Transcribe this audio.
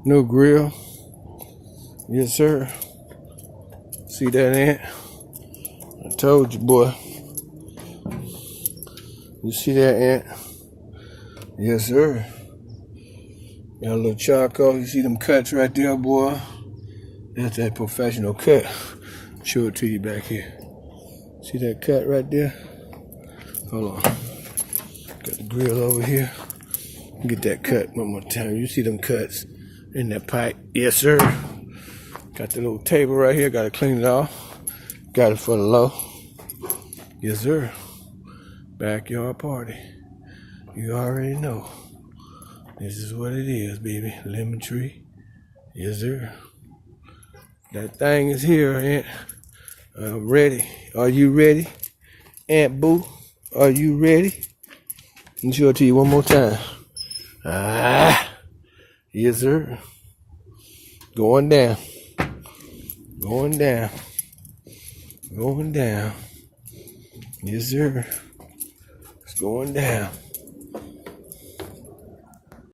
No grill. Yes, sir. See that ant? I told you, boy. You see that ant? Yes, sir. Got a little charcoal. You see them cuts right there, boy? That's that professional cut. Show it to you back here. See that cut right there? Hold on. Got the grill over here. Get that cut one more time. You see them cuts in that pipe? Yes, sir. Got the little table right here. Got to clean it off. Got it for the low. Yes, sir. Backyard party. You already know. This is what it is, baby. Lemon tree. Yes, sir. That thing is here, Aunt. I'm ready. Are you ready? Aunt Boo, are you ready? Let me show it to you one more time. Yes, sir. Going down. Going down. Going down. Yes, sir. It's going down.